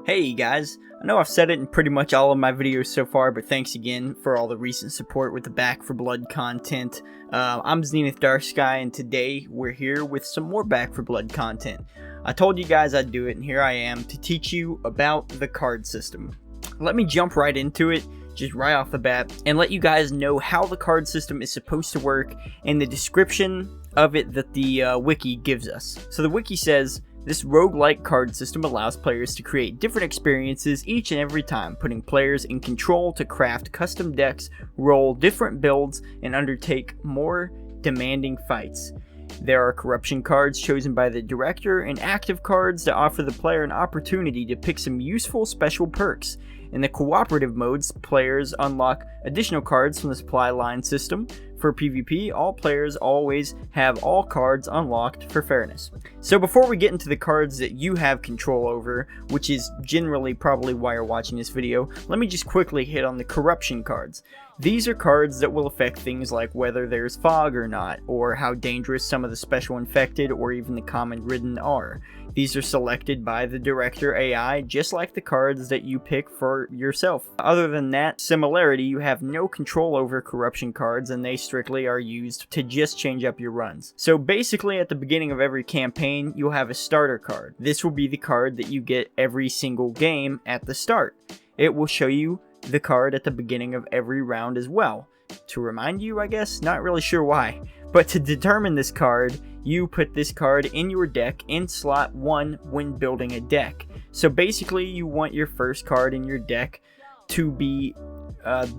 Hey guys, I know I've said it in pretty much all of my videos so far, but thanks again for all the recent support with the Back for Blood content. I'm Zenith Darksky, and today we're here with some more Back for Blood content. I told you guys I'd do it, and here I am to teach you about the card system. Let me jump right into it, just right off the bat, and let you guys know how the card system is supposed to work and the description of it that the wiki gives us. So the wiki says, this roguelike card system allows players to create different experiences each and every time, putting players in control to craft custom decks, roll different builds, and undertake more demanding fights. There are corruption cards chosen by the director and active cards that offer the player an opportunity to pick some useful special perks. In the cooperative modes, players unlock additional cards from the supply line system. For PvP, all players always have all cards unlocked for fairness. So before we get into the cards that you have control over, which is generally probably why you're watching this video, let me just quickly hit on the corruption cards. These are cards that will affect things like whether there's fog or not, or how dangerous some of the special infected or even the common ridden are. These are selected by the director AI, just like the cards that you pick for yourself. Other than that similarity, you have no control over corruption cards, and they strictly are used to just change up your runs. So basically at the beginning of every campaign, you'll have a starter card. This will be the card that you get every single game at the start. It will show you the card at the beginning of every round as well. To remind you, I guess, not really sure why. But to determine this card, you put this card in your deck in slot 1 when building a deck. So basically you want your first card in your deck to be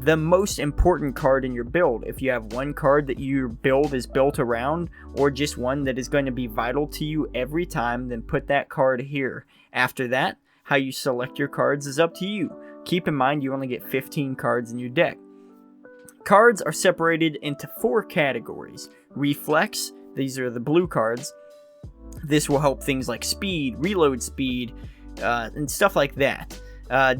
the most important card in your build. If you have one card that your build is built around, or just one that is going to be vital to you every time, then put that card here. After that, how you select your cards is up to you. Keep in mind you only get 15 cards in your deck. Cards are separated into 4 categories. Reflex, these are the blue cards. This will help things like speed, reload speed, and stuff like that.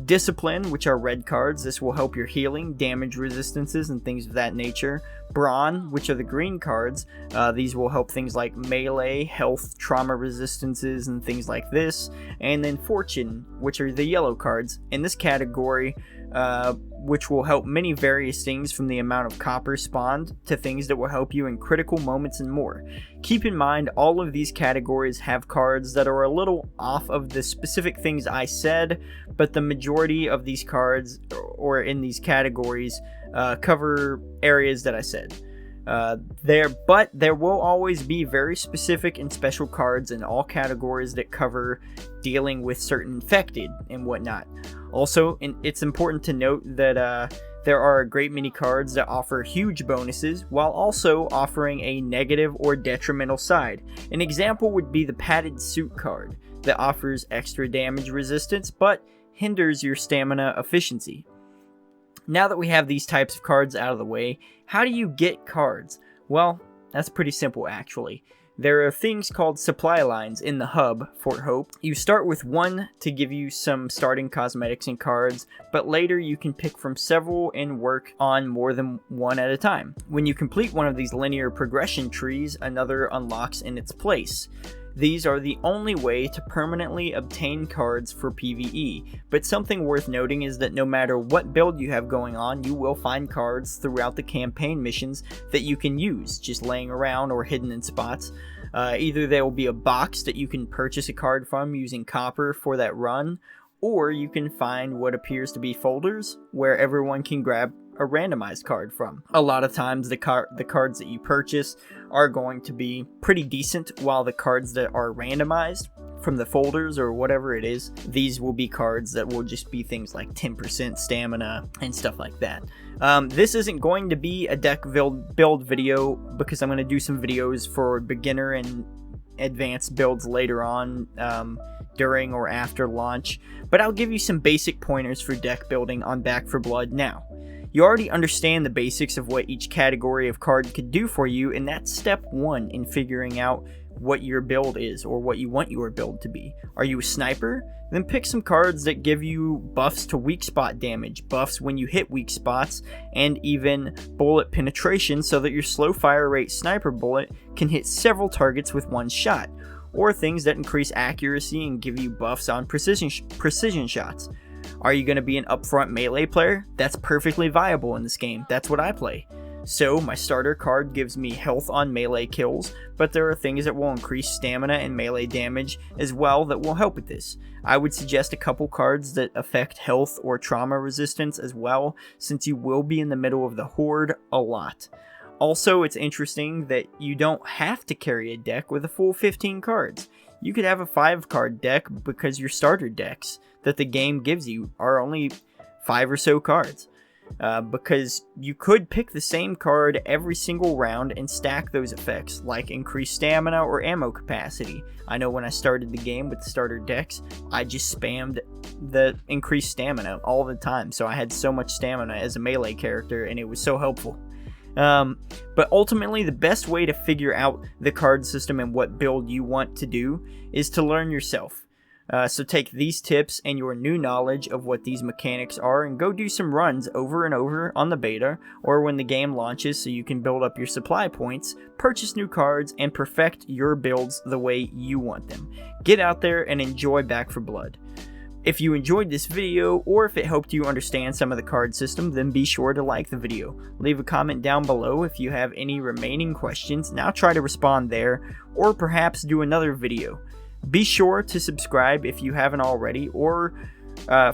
Discipline, which are red cards. This will help your healing, damage resistances, and things of that nature. Brawn, which are the green cards. These will help things like melee, health, trauma resistances, and things like this. And then Fortune, which are the yellow cards. In this category, which will help many various things, from the amount of copper spawned to things that will help you in critical moments and more. Keep in mind, all of these categories have cards that are a little off of the specific things I said, but the majority of these cards, or in these categories, cover areas that I said. But there will always be very specific and special cards in all categories that cover dealing with certain infected and whatnot. Also, it's important to note that there are a great many cards that offer huge bonuses while also offering a negative or detrimental side. An example would be the padded suit card that offers extra damage resistance but hinders your stamina efficiency. Now that we have these types of cards out of the way, how do you get cards? Well, that's pretty simple actually. There are things called supply lines in the hub, Fort Hope. You start with 1 to give you some starting cosmetics and cards, but later you can pick from several and work on more than one at a time. When you complete one of these linear progression trees, another unlocks in its place. These are the only way to permanently obtain cards for PvE, but something worth noting is that no matter what build you have going on, you will find cards throughout the campaign missions that you can use, just laying around or hidden in spots. Either there will be a box that you can purchase a card from using copper for that run, or you can find what appears to be folders where everyone can grab a randomized card from. A lot of times the cards that you purchase are going to be pretty decent, while the cards that are randomized from the folders or whatever it is, these will be cards that will just be things like 10% stamina and stuff like that. This isn't going to be a deck build video because I'm going to do some videos for beginner and advanced builds later on, during or after launch, but I'll give you some basic pointers for deck building on Back for Blood now. You already understand the basics of what each category of card could do for you, and that's step 1 in figuring out what your build is, or what you want your build to be. Are you a sniper? Then pick some cards that give you buffs to weak spot damage, buffs when you hit weak spots, and even bullet penetration so that your slow fire rate sniper bullet can hit several targets with one shot. or things that increase accuracy and give you buffs on precision shots. Are you going to be an upfront melee player? That's perfectly viable in this game. That's what I play. So my starter card gives me health on melee kills, but there are things that will increase stamina and melee damage as well that will help with this. I would suggest a couple cards that affect health or trauma resistance as well, since you will be in the middle of the horde a lot. Also, it's interesting that you don't have to carry a deck with a full 15 cards. You could have a 5-card deck because your starter decks that the game gives you are only 5 or so cards. Because you could pick the same card every single round and stack those effects, like increased stamina or ammo capacity. I know when I started the game with the starter decks, I just spammed the increased stamina all the time, so I had so much stamina as a melee character, and it was so helpful. But ultimately, the best way to figure out the card system and what build you want to do is to learn yourself. So take these tips and your new knowledge of what these mechanics are and go do some runs over and over on the beta or when the game launches so you can build up your supply points, purchase new cards, and perfect your builds the way you want them. Get out there and enjoy Back 4 Blood. If you enjoyed this video or if it helped you understand some of the card system, then be sure to like the video. Leave a comment down below if you have any remaining questions and I'll try to respond there or perhaps do another video. Be sure to subscribe if you haven't already, or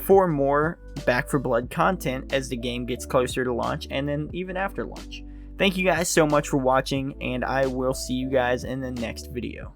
for more Back 4 Blood content as the game gets closer to launch and then even after launch. Thank you guys so much for watching, and I will see you guys in the next video.